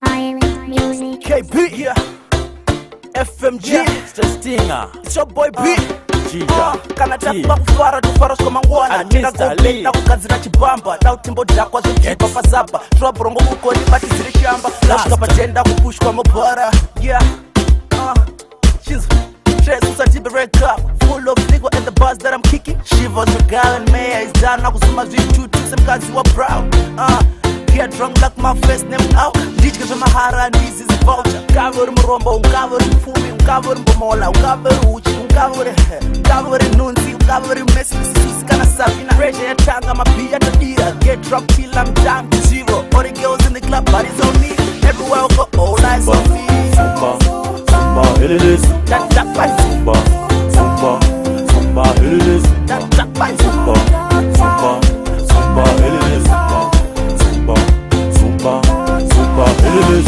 Music. KB, yeah. FMG, Stinger, it's your boy B. Giga, Kana tafuka kufara tufara skoma ngwana Nina gobe na kukazira chibamba Na utimbo jakwa zojipa fazaba Shua brongo kukoni bati ziri shamba Lashka patenda kupushwa mobara. Yeah, she's Susa tibe red cup Full of liquor and the buzz that I'm kicking Shivers regaling me is down na kusuma zitu Semkazi wa proud Get drunk like my first name out Ndichika za mahara ndizi zivoucher Uncover mrombo, uncover mfumi Uncover mbomola, uncover uchi Uncover nunzi, uncover mesi Sisusi kana sabina Pressure ya tanga, mapia tadia Get drunk till I'm down to zero All the girls in the club, bodies on me Everywhere I go, all eyes on me Zumba, it is That by Zumba, it is That by Zumba, it is Zumba, it is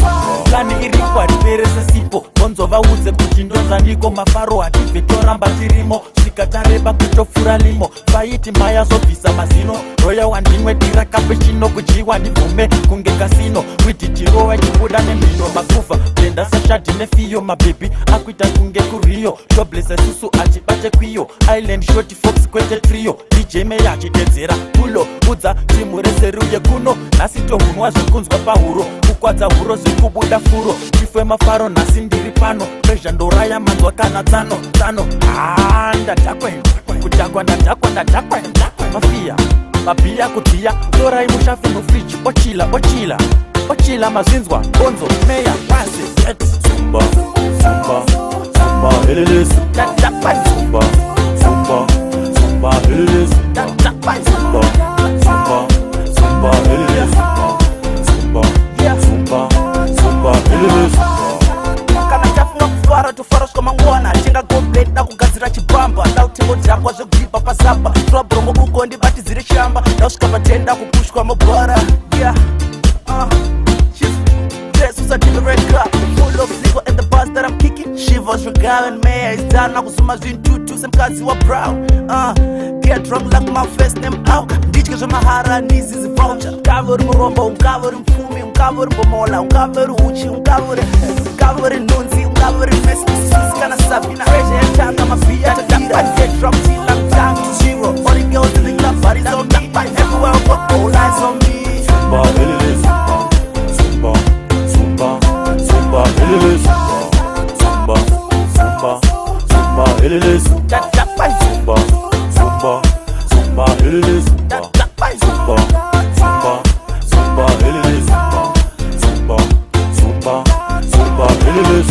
Plani irikwa riperese sipo Konzova uze kuchindonza niko mafaro hativetoramba tirimo Svikatareba kutofura limo Faiti maya zobvisa mazino Roya wandimwe dira kapechino kuchiwa ndivume kunge kasino Widitirowa chibuda nemino makufa Blenda sashadi nefiyo mabebi Akuita kunge kurio Shoblese susu achibate kwiyo Island shoti fox kwete trio DJ meya chidedzera Pulo udza timu reseruye kuno Nasito hunwa zvekunzwa pahuro Kukwadza huro zvekubuda furo Chifwe mafaro nasi ndiri pano Pressure ndoraya manzwa kana tsano Ndatakwe ndatakwe Mafia mabhiya kudhiya torai mushafe mufriji ochila mazinzwa bonzo meya pasi yet Zumba, it is by Zumba, it is That by Zumba, it is Zumba, it is Kana tafuka kufara tufara skoma ngwana Chinga gobe na kugazira chibamba Na utimbo jakwa zojipa pasaba Shua brongo uko ndi bati ziri shamba Na ushika patenda kupushwa mobara. Yeah, she's Susa tibe red cup Full of liquor and the buzz that I'm kicking Shivers regaling me is down na kusuma zintutu Semkazi wa proud Get drunk like my first name out Ndichika za mahara ndizi zivoucher Uncover mrombo, uncover mfumi Uncover mbomola, uncover uchi Uncover nunzi, uncover mesi Sisusi kana sabina Pressure ya tanga, mafia tadira Get drunk till I'm down to zero All the girls in the club, bodies on me Everywhere I go, all eyes on me Zumba, it is Zumba, it is Zumba, it is That by Zumba, it is That by Zumba, it is Zumba, it is